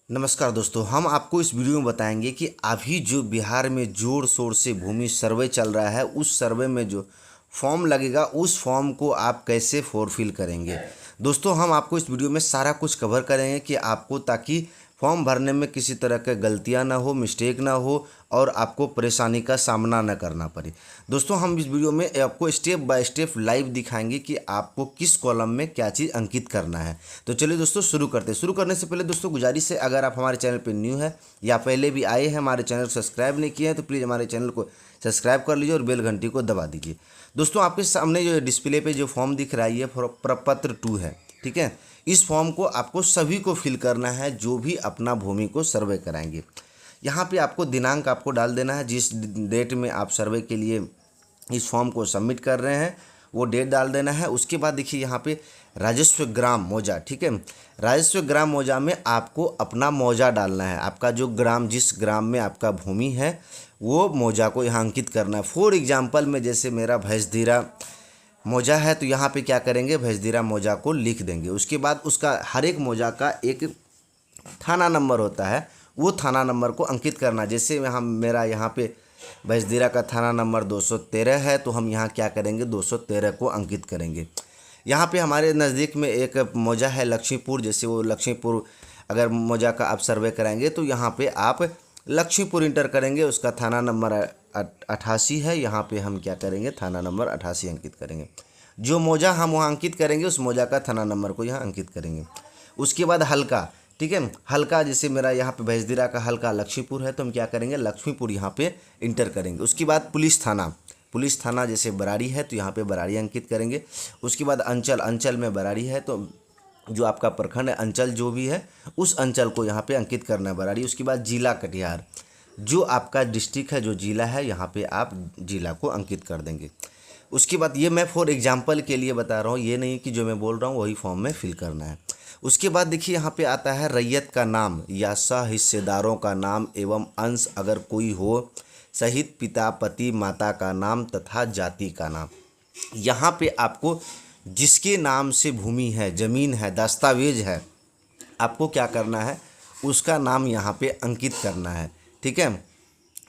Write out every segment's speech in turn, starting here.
नमस्कार दोस्तों, हम आपको इस वीडियो में बताएंगे कि अभी जो बिहार में ज़ोर शोर से भूमि सर्वे चल रहा है, उस सर्वे में जो फॉर्म लगेगा उस फॉर्म को आप कैसे फुलफिल करेंगे। दोस्तों, हम आपको इस वीडियो में सारा कुछ कवर करेंगे कि आपको, ताकि फॉर्म भरने में किसी तरह के गलतियां ना हो, मिस्टेक ना हो और आपको परेशानी का सामना न करना पड़े। दोस्तों, हम इस वीडियो में आपको स्टेप बाय स्टेप लाइव दिखाएंगे कि आपको किस कॉलम में क्या चीज़ अंकित करना है। तो चलिए दोस्तों शुरू करते हैं। शुरू करने से पहले दोस्तों गुजारिश है, अगर आप हमारे चैनल पर न्यू है या पहले भी आए हैं, हमारे चैनल को सब्सक्राइब नहीं किए हैं तो प्लीज़ हमारे चैनल को सब्सक्राइब कर लीजिए और बेल घंटी को दबा दीजिए। दोस्तों, आपके सामने जो डिस्प्ले पे जो फॉर्म दिख रहा है ये प्रपत्र 2 है, ठीक है। इस फॉर्म को आपको सभी को फिल करना है जो भी अपना भूमि को सर्वे कराएंगे। यहाँ पे आपको दिनांक आपको डाल देना है, जिस डेट में आप सर्वे के लिए इस फॉर्म को सबमिट कर रहे हैं वो डेट डाल देना है। उसके बाद देखिए यहाँ पे राजस्व ग्राम मौजा, ठीक है। राजस्व ग्राम मौजा में आपको अपना मौजा डालना है, आपका जो ग्राम, जिस ग्राम में आपका भूमि है वो मौजा को यहाँ अंकित करना है। फॉर एग्जाम्पल में जैसे मेरा भैंसधीरा मौजा है तो यहाँ पे क्या करेंगे, भैंसधीरा मौजा को लिख देंगे। उसके बाद उसका हर एक मौजा का एक थाना नंबर होता है, वो थाना नंबर को अंकित करना। जैसे यहाँ मेरा यहाँ पे भैंसधीरा का थाना नंबर 213 है तो हम यहाँ क्या करेंगे, 213 को अंकित करेंगे। यहाँ पे हमारे नज़दीक में एक मौजा है लक्ष्मीपुर, जैसे वो लक्ष्मीपुर अगर मौजा का आप सर्वे कराएंगे तो यहाँ पे आप लक्ष्मीपुर इंटर करेंगे, उसका थाना नंबर 88 है। यहाँ पे हम क्या करेंगे, थाना नंबर 88 अंकित करेंगे। जो मौजा हम वहाँ अंकित करेंगे उस मौजा का थाना नंबर को यहाँ अंकित करेंगे। उसके बाद हल्का, ठीक है। हल्का जैसे मेरा यहाँ पे भैंसधीरा का हल्का लक्ष्मीपुर है तो हम क्या करेंगे, लक्ष्मीपुर यहाँ पे इंटर करेंगे। उसके बाद पुलिस थाना जैसे बराड़ी है तो यहाँ पे बराड़ी अंकित करेंगे। उसके बाद अंचल में बराड़ी है तो जो आपका प्रखंड है, अंचल जो भी है उस अंचल को यहाँ पे अंकित करना है, बराड़ी। उसके बाद जिला कटिहार, जो आपका डिस्ट्रिक्ट है, जो जिला है, यहाँ पे आप जिला को अंकित कर देंगे। उसके बाद ये मैं फॉर एग्जांपल के लिए बता रहा हूँ, ये नहीं कि जो मैं बोल रहा हूँ वही फॉर्म में फिल करना है। उसके बाद देखिए यहाँ पे आता है रैयत का नाम या सह हिस्सेदारों का नाम एवं अंश अगर कोई हो, सहित पिता, पति, माता का नाम तथा जाति का नाम। यहाँ पे आपको जिसके नाम से भूमि है, ज़मीन है, दस्तावेज है, आपको क्या करना है, उसका नाम यहाँ पे अंकित करना है, ठीक है।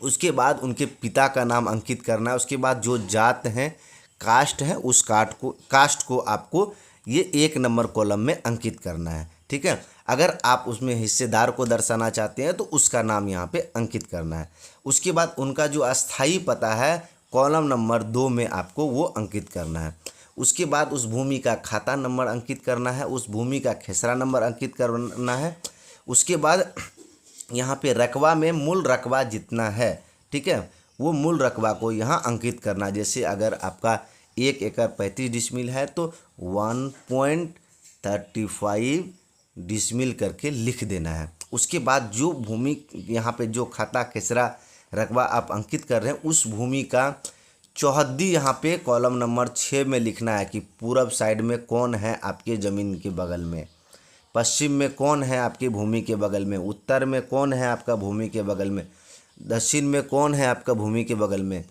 उसके बाद उनके पिता का नाम अंकित करना है। उसके बाद जो जात हैं, कास्ट है, उस कास्ट को आपको ये 1 नंबर कॉलम में अंकित करना है, ठीक है। अगर आप उसमें हिस्सेदार को दर्शाना चाहते हैं तो उसका नाम यहाँ पे अंकित करना है। उसके बाद उनका जो अस्थाई पता है कॉलम नंबर 2 में आपको वो अंकित करना है। उसके बाद उस भूमि का खाता नंबर अंकित करना है, उस भूमि का खेसरा नंबर अंकित करना है। उसके बाद यहाँ पे रकबा में मूल रकबा जितना है, ठीक है, वो मूल रकबा को यहाँ अंकित करना। जैसे अगर आपका 1 एकड़ 35 डिसमिल है तो 1.35 डिसमिल करके लिख देना है। उसके बाद जो भूमि यहाँ पे जो खाता खेसरा रकबा आप अंकित कर रहे हैं उस भूमि का चौहद्दी यहाँ पे कॉलम नंबर 6 में लिखना है कि पूरब साइड में कौन है आपके ज़मीन के बगल में, पश्चिम में कौन है आपकी भूमि के बगल में, उत्तर में कौन है आपका भूमि के बगल में, दक्षिण में कौन है आपका भूमि के बगल में।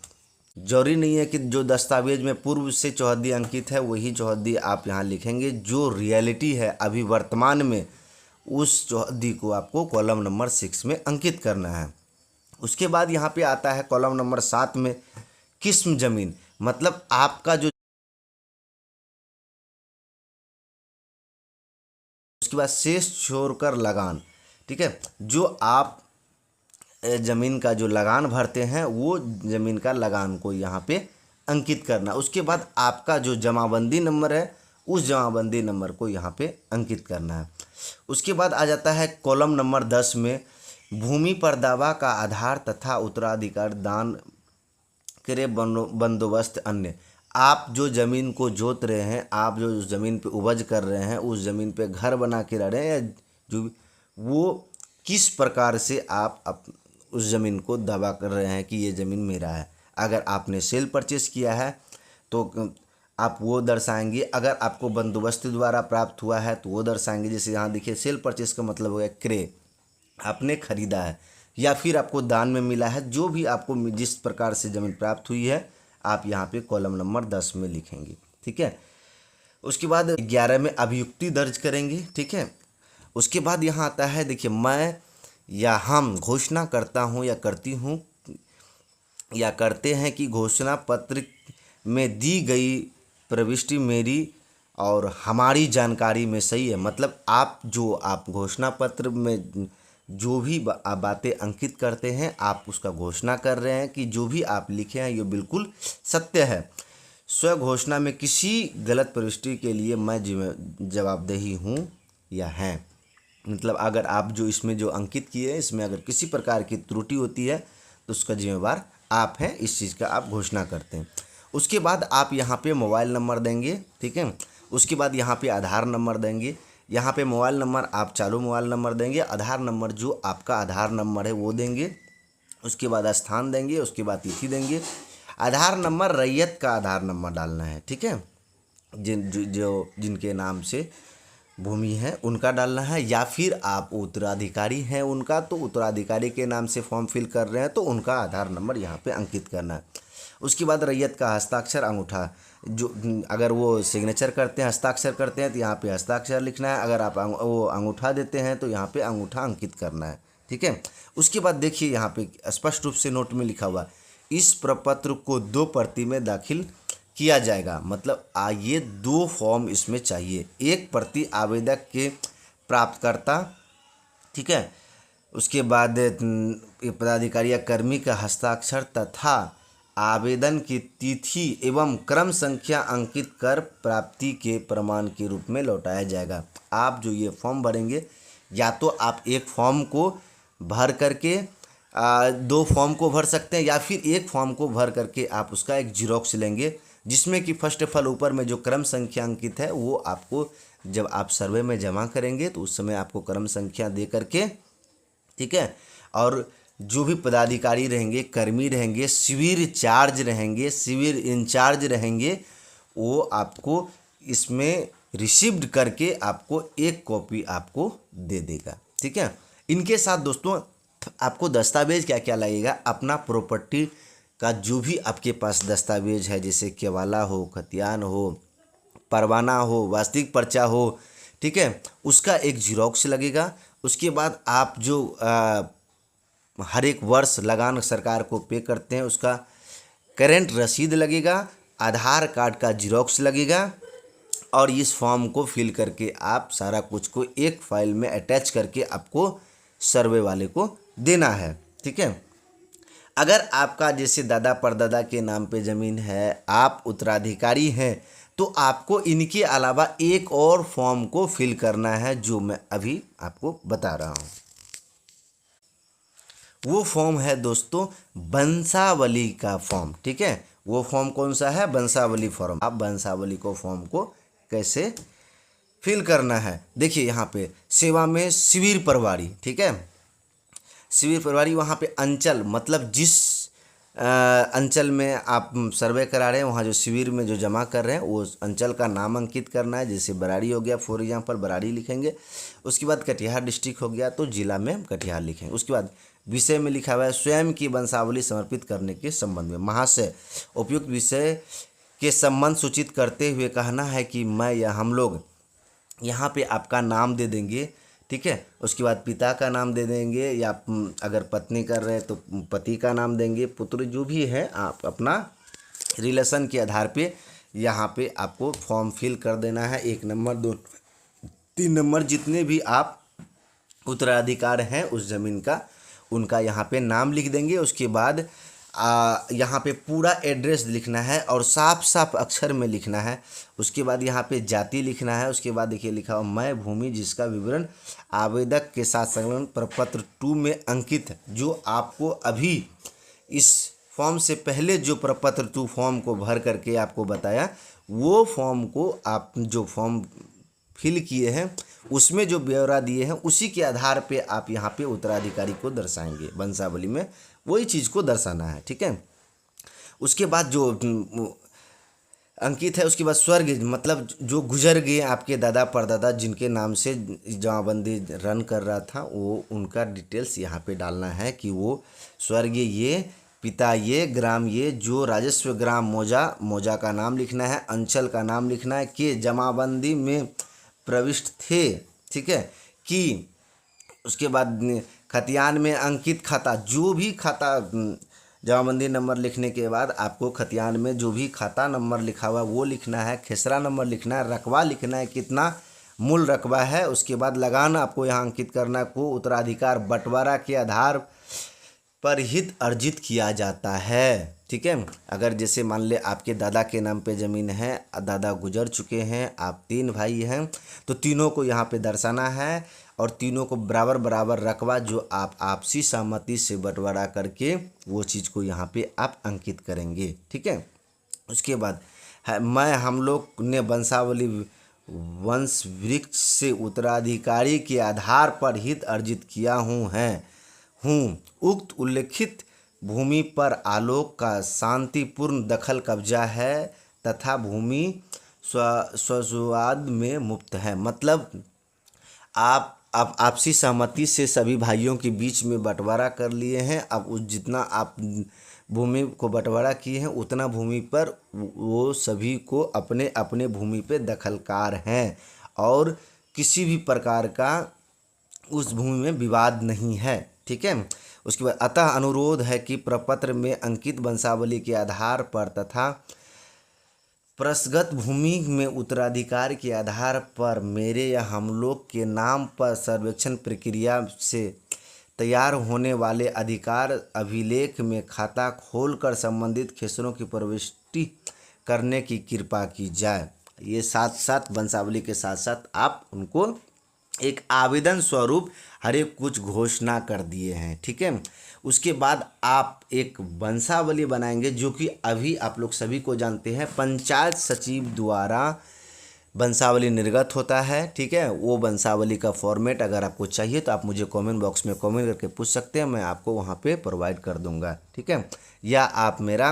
जरूरी नहीं है कि जो दस्तावेज में पूर्व से चौहद्दी अंकित है वही चौहद्दी आप यहाँ लिखेंगे, जो रियलिटी है अभी वर्तमान में उस चौहद्दी को आपको कॉलम नंबर 6 में अंकित करना है। उसके बाद यहाँ पे आता है कॉलम नंबर 7 में किस्म ज़मीन, मतलब आपका जो, उसके बाद शेष छोड़कर लगान, ठीक है, जो आप ज़मीन का जो लगान भरते हैं वो ज़मीन का लगान को यहाँ पे अंकित करना। उसके बाद आपका जो जमाबंदी नंबर है उस जमाबंदी नंबर को यहाँ पे अंकित करना है। उसके बाद आ जाता है कॉलम नंबर 10 में भूमि पर दावा का आधार तथा उत्तराधिकार दान करे बंदोबस्त अन्य। आप जो ज़मीन को जोत रहे हैं, आप जो उस ज़मीन पे उपज कर रहे हैं, उस ज़मीन पे घर बना के रह रहे हैं, या जो वो किस प्रकार से आप उस ज़मीन को दावा कर रहे हैं कि ये ज़मीन मेरा है। अगर आपने सेल परचेस किया है तो आप वो दर्शाएंगे, अगर आपको बंदोबस्ती द्वारा प्राप्त हुआ है तो वो दर्शाएंगे। जैसे यहाँ देखिए सेल परचेस का मतलब हो गया क्रय, आपने खरीदा है या फिर आपको दान में मिला है, जो भी आपको जिस प्रकार से ज़मीन प्राप्त हुई है आप यहाँ पे कॉलम नंबर 10 में लिखेंगे, ठीक है। उसके बाद 11 में अभियुक्ति दर्ज करेंगे, ठीक है। उसके बाद यहाँ आता है, देखिए, मैं या हम घोषणा करता हूँ या करती हूँ या करते हैं कि घोषणा पत्र में दी गई प्रविष्टि मेरी और हमारी जानकारी में सही है। मतलब आप घोषणा पत्र में जो भी बातें अंकित करते हैं, आप उसका घोषणा कर रहे हैं कि जो भी आप लिखे हैं ये बिल्कुल सत्य है। स्व घोषणा में किसी गलत प्रविष्टि के लिए मैं जवाबदेही हूँ या हैं। मतलब अगर आप जो इसमें जो अंकित किए हैं, इसमें अगर किसी प्रकार की त्रुटि होती है तो उसका जिम्मेवार आप हैं, इस चीज़ का आप घोषणा करते हैं। उसके बाद आप यहाँ पे मोबाइल नंबर देंगे, ठीक है। उसके बाद यहाँ पे आधार नंबर देंगे। यहाँ पे मोबाइल नंबर आप चालू मोबाइल नंबर देंगे, आधार नंबर जो आपका आधार नंबर है वो देंगे। उसके बाद स्थान देंगे, उसके बाद तिथि देंगे। आधार नंबर रैयत का आधार नंबर डालना है, ठीक है। जिनके नाम से भूमि है उनका डालना है, या फिर आप उत्तराधिकारी हैं उनका, तो उत्तराधिकारी के नाम से फॉर्म फिल कर रहे हैं तो उनका आधार नंबर यहाँ पे अंकित करना है। उसके बाद रैयत का हस्ताक्षर अंगूठा, जो अगर वो सिग्नेचर करते हैं, हस्ताक्षर करते हैं तो यहाँ पे हस्ताक्षर लिखना है। अगर आप वो अंगूठा देते हैं तो यहाँ पे अंगूठा अंकित करना है, ठीक है। उसके बाद देखिए यहाँ पे स्पष्ट रूप से नोट में लिखा हुआ, इस प्रपत्र को 2 प्रति में दाखिल किया जाएगा। मतलब ये 2 फॉर्म इसमें चाहिए, एक प्रति आवेदक के प्राप्तकर्ता, ठीक है। उसके बाद पदाधिकारी या कर्मी का हस्ताक्षर तथा आवेदन की तिथि एवं क्रम संख्या अंकित कर प्राप्ति के प्रमाण के रूप में लौटाया जाएगा। आप जो ये फॉर्म भरेंगे, या तो आप एक फॉर्म को भर करके 2 फॉर्म को भर सकते हैं, या फिर एक फॉर्म को भर करके आप उसका एक जीरोक्स लेंगे, जिसमें कि फर्स्ट ऑफ ऑल ऊपर में जो क्रम संख्या अंकित है वो आपको जब आप सर्वे में जमा करेंगे तो उस समय आपको क्रम संख्या दे करके, ठीक है। और जो भी पदाधिकारी रहेंगे, कर्मी रहेंगे, शिविर चार्ज रहेंगे, शिविर इंचार्ज रहेंगे, वो आपको इसमें रिसीव्ड करके आपको एक कॉपी आपको दे देगा, ठीक है। इनके साथ दोस्तों आपको दस्तावेज क्या क्या लगेगा, अपना प्रॉपर्टी का जो भी आपके पास दस्तावेज है, जैसे केवाला हो, खतियान हो, परवाना हो, वास्तविक पर्चा हो, ठीक है, उसका एक जीरोक्स लगेगा। उसके बाद आप जो हर एक वर्ष लगान सरकार को पे करते हैं उसका करेंट रसीद लगेगा, आधार कार्ड का जीरोक्स लगेगा, और इस फॉर्म को फिल करके आप सारा कुछ को एक फाइल में अटैच करके आपको सर्वे वाले को देना है, ठीक है। अगर आपका जैसे दादा परदादा के नाम पे ज़मीन है, आप उत्तराधिकारी हैं, तो आपको इनके अलावा एक और फॉर्म को फिल करना है जो मैं अभी आपको बता रहा हूँ। वो फॉर्म है दोस्तों वंशावली का फॉर्म, ठीक है। वो फॉर्म कौन सा है? वंशावली फॉर्म। आप वंशावली को फॉर्म को कैसे फिल करना है, देखिए यहाँ पे सेवा में शिविर प्रभारी, ठीक है। शिविर प्रभारी वहाँ पे अंचल, मतलब जिस अंचल में आप सर्वे करा रहे हैं वहाँ जो शिविर में जो जमा कर रहे हैं वो अंचल का नाम अंकित करना है। जैसे बराड़ी हो गया, फॉर एग्जाम्पल बराड़ी लिखेंगे। उसके बाद कटिहार डिस्ट्रिक्ट हो गया तो जिला में कटिहार लिखेंगे। उसके बाद विषय में लिखा हुआ है स्वयं की वंशावली समर्पित करने के संबंध में महाशय उपयुक्त विषय के संबंध सूचित करते हुए कहना है कि मैं या हम लोग, यहाँ पे आपका नाम दे देंगे, ठीक है। उसके बाद पिता का नाम दे देंगे, या अगर पत्नी कर रहे हैं तो पति का नाम देंगे, पुत्र जो भी है आप अपना रिलेशन के आधार पे यहाँ पे आपको फॉर्म फिल कर देना है। 1 नंबर 2 3 नंबर जितने भी आप उत्तराधिकार हैं उस ज़मीन का, उनका यहाँ पे नाम लिख देंगे। उसके बाद यहाँ पे पूरा एड्रेस लिखना है और साफ साफ अक्षर में लिखना है। उसके बाद यहाँ पे जाति लिखना है। उसके बाद देखिए लिखा हुआ मैं भूमि जिसका विवरण आवेदक के साथ संलग्न प्रपत्र 2 में अंकित है। जो आपको अभी इस फॉर्म से पहले जो प्रपत्र 2 फॉर्म को भर करके आपको बताया, वो फॉर्म को आप जो फॉर्म फिल किए हैं उसमें जो ब्यौरा दिए हैं उसी के आधार पे आप यहाँ पे उत्तराधिकारी को दर्शाएंगे। वंशावली में वही चीज़ को दर्शाना है, ठीक है। उसके बाद जो अंकित है, उसके बाद स्वर्ग, मतलब जो गुजर गए आपके दादा परदादा जिनके नाम से जमाबंदी रन कर रहा था, वो उनका डिटेल्स यहाँ पे डालना है कि वो स्वर्गीय ये, पिता ये, ग्राम ये, जो राजस्व ग्राम मौजा, मौजा का नाम लिखना है, अंचल का नाम लिखना है, के जमाबंदी में प्रविष्ट थे, ठीक है, कि उसके बाद खतियान में अंकित खाता, जो भी खाता जमाबंदी नंबर लिखने के बाद आपको खतियान में जो भी खाता नंबर लिखा हुआ वो लिखना है, खेसरा नंबर लिखना है, रकबा लिखना है, कितना मूल रकबा है। उसके बाद लगान आपको यहाँ अंकित करना को उत्तराधिकार बंटवारा के आधार पर हित अर्जित किया जाता है। ठीक है, अगर जैसे मान ले आपके दादा के नाम पे ज़मीन है, दादा गुजर चुके हैं, आप 3 भाई हैं, तो तीनों को यहाँ पे दर्शाना है और तीनों को बराबर बराबर रकबा जो आप आपसी सहमति से बंटवारा करके वो चीज़ को यहाँ पे आप अंकित करेंगे। ठीक है, उसके बाद हम लोग ने वंशावली वंश वृक्ष से उत्तराधिकारी के आधार पर हित अर्जित किया हूँ। उक्त उल्लेखित भूमि पर आलोक का शांतिपूर्ण दखल कब्जा है तथा भूमि स्वस्वाद में मुक्त है। मतलब आप आपसी सहमति से सभी भाइयों के बीच में बंटवारा कर लिए हैं। अब उस जितना आप भूमि को बंटवारा किए हैं उतना भूमि पर वो सभी को अपने अपने भूमि पे दखलकार हैं और किसी भी प्रकार का उस भूमि में विवाद नहीं है। ठीक है, उसके बाद अतः अनुरोध है कि प्रपत्र में अंकित वंशावली के आधार पर तथा प्रसगत भूमि में उत्तराधिकार के आधार पर मेरे या हम लोग के नाम पर सर्वेक्षण प्रक्रिया से तैयार होने वाले अधिकार अभिलेख में खाता खोलकर संबंधित खेसरों की प्रविष्टि करने की कृपा की जाए। ये साथ साथ वंशावली के साथ साथ आप उनको एक आवेदन स्वरूप हर एक कुछ घोषणा कर दिए हैं। ठीक है, उसके बाद आप एक वंशावली बनाएंगे जो कि अभी आप लोग सभी को जानते हैं पंचायत सचिव द्वारा वंशावली निर्गत होता है। ठीक है, वो वंशावली का फॉर्मेट अगर आपको चाहिए तो आप मुझे कमेंट बॉक्स में कमेंट करके पूछ सकते हैं, मैं आपको वहाँ पे प्रोवाइड कर दूँगा। ठीक है, या आप मेरा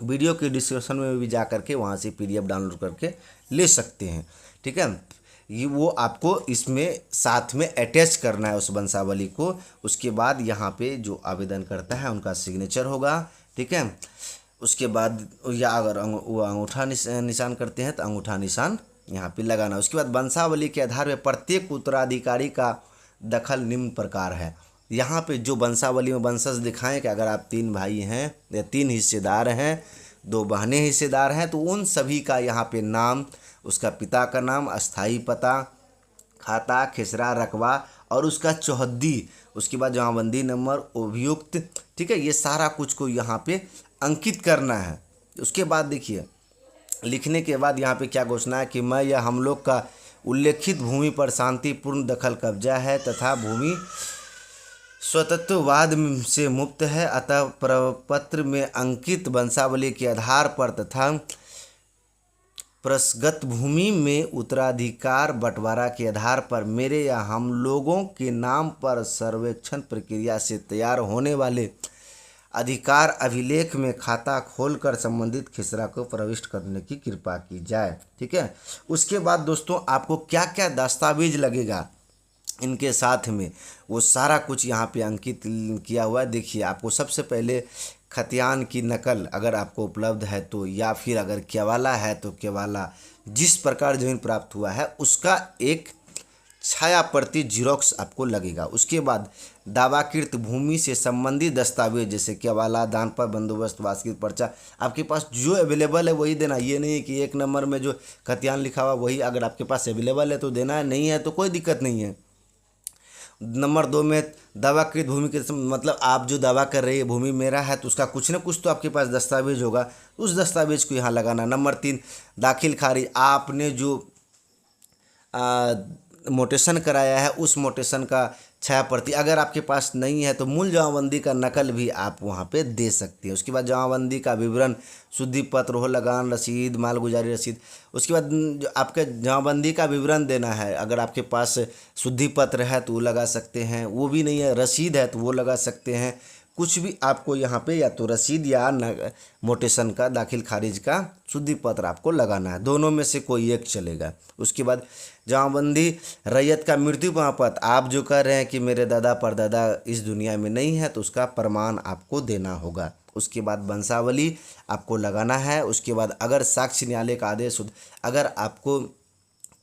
वीडियो के डिस्क्रिप्शन में भी जा करके वहाँ से PDF डाउनलोड करके ले सकते हैं। ठीक है, ये वो आपको इसमें साथ में अटैच करना है उस वंशावली को। उसके बाद यहाँ पे जो आवेदन करता है उनका सिग्नेचर होगा। ठीक है, उसके बाद या अगर वो अंगूठा निशान करते हैं तो अंगूठा निशान यहाँ पे लगाना। उसके बाद वंशावली के आधार पर प्रत्येक उत्तराधिकारी का दखल निम्न प्रकार है। यहाँ पे जो वंशावली में वंशज दिखाएं कि अगर आप 3 भाई हैं या 3 हिस्सेदार हैं, 2 बहनें हिस्सेदार हैं, तो उन सभी का यहाँ पे नाम, उसका पिता का नाम, अस्थाई पता, खाता, खेसरा, रकबा और उसका चौहद्दी, उसके बाद जमाबंदी नंबर, अभियुक्त। ठीक है, ये सारा कुछ को यहाँ पे अंकित करना है। उसके बाद देखिए लिखने के बाद यहाँ पे क्या घोषणा है कि मैं या हम लोग का उल्लेखित भूमि पर शांतिपूर्ण दखल कब्जा है तथा भूमि स्वतंत्रवाद से मुक्त है। अतः प्रपत्र में अंकित वंशावली के आधार पर तथा प्रसगत भूमि में उत्तराधिकार बंटवारा के आधार पर मेरे या हम लोगों के नाम पर सर्वेक्षण प्रक्रिया से तैयार होने वाले अधिकार अभिलेख में खाता खोलकर संबंधित खेसरा को प्रविष्ट करने की कृपा की जाए। ठीक है, उसके बाद दोस्तों आपको क्या क्या दस्तावेज लगेगा इनके साथ में वो सारा कुछ यहाँ पे अंकित किया हुआ है। देखिए आपको सबसे पहले खतियान की नकल अगर आपको उपलब्ध है तो, या फिर अगर केवाला है तो केवाला, जिस प्रकार जमीन प्राप्त हुआ है उसका एक छाया प्रति जीरोक्स आपको लगेगा। उसके बाद दावाकृत भूमि से संबंधित दस्तावेज जैसे केवाला, दान पर बंदोबस्त, वास्कित पर्चा, आपके पास जो अवेलेबल है वही देना। ये नहीं है कि 1 नंबर में जो खतियान लिखा हुआ वही अगर आपके पास अवेलेबल है तो देना है, नहीं है तो कोई दिक्कत नहीं है। नंबर 2 में दावाकृत भूमि के मतलब आप जो दावा कर रहे हैं भूमि मेरा है तो उसका कुछ न कुछ तो आपके पास दस्तावेज होगा, उस दस्तावेज को यहाँ लगाना। नंबर 3 दाखिल खारिज, आपने जो मोटेशन कराया है उस मोटेशन का छाया प्रति अगर आपके पास नहीं है तो मूल जमाबंदी का नकल भी आप वहाँ पे दे सकते हैं। उसके बाद जमाबंदी का विवरण, शुद्धि पत्र हो, लगान रसीद, मालगुजारी रसीद। उसके बाद जो आपके जमाबंदी का विवरण देना है, अगर आपके पास शुद्धि पत्र है तो वो लगा सकते हैं, वो भी नहीं है रसीद है तो वो लगा सकते हैं। कुछ भी आपको यहाँ पे या तो रसीद या मोटेशन का, दाखिल खारिज का शुद्धि पत्र आपको लगाना है, दोनों में से कोई एक चलेगा। उसके बाद जमाबंदी रैयत का मृत्यु प्रमाण पत्र, आप जो कह रहे हैं कि मेरे दादा परदादा इस दुनिया में नहीं है तो उसका प्रमाण आपको देना होगा। उसके बाद वंशावली आपको लगाना है। उसके बाद अगर साक्ष्य न्यायालय का आदेश, अगर आपको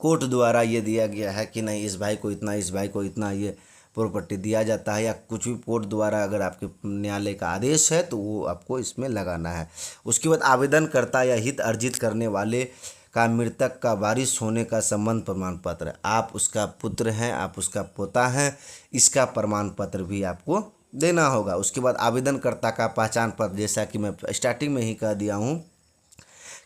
कोर्ट द्वारा ये दिया गया है कि नहीं इस भाई को इतना, इस भाई को इतना ये प्रॉपर्टी दिया जाता है, या कुछ भी कोर्ट द्वारा अगर आपके न्यायालय का आदेश है तो वो आपको इसमें लगाना है। उसके बाद आवेदनकर्ता या हित अर्जित करने वाले का मृतक का वारिस होने का संबंध प्रमाण पत्र, आप उसका पुत्र हैं, आप उसका पोता हैं, इसका प्रमाण पत्र भी आपको देना होगा। उसके बाद आवेदनकर्ता का पहचान पत्र, जैसा कि मैं स्टार्टिंग में ही कह दिया हूँ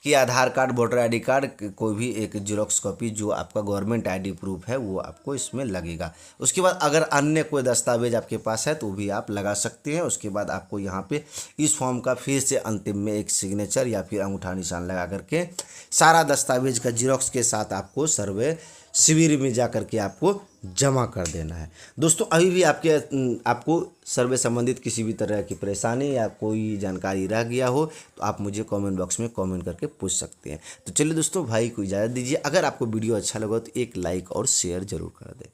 कि आधार कार्ड, वोटर आईडी कार्ड, कोई भी एक जेरॉक्स कॉपी जो आपका गवर्नमेंट आईडी प्रूफ है वो आपको इसमें लगेगा। उसके बाद अगर अन्य कोई दस्तावेज आपके पास है तो भी आप लगा सकते हैं। उसके बाद आपको यहाँ पे इस फॉर्म का फिर से अंतिम में एक सिग्नेचर या फिर अंगूठा निशान लगा करके सारा दस्तावेज का जेरॉक्स के साथ आपको सर्वे शिविर में जा करके आपको जमा कर देना है। दोस्तों अभी भी आपको सर्वे संबंधित किसी भी तरह की परेशानी या कोई जानकारी रह गया हो तो आप मुझे कमेंट बॉक्स में कमेंट करके पूछ सकते हैं। तो चलिए दोस्तों, भाई को इजाज़त दीजिए। अगर आपको वीडियो अच्छा लगा तो एक लाइक और शेयर जरूर कर दें।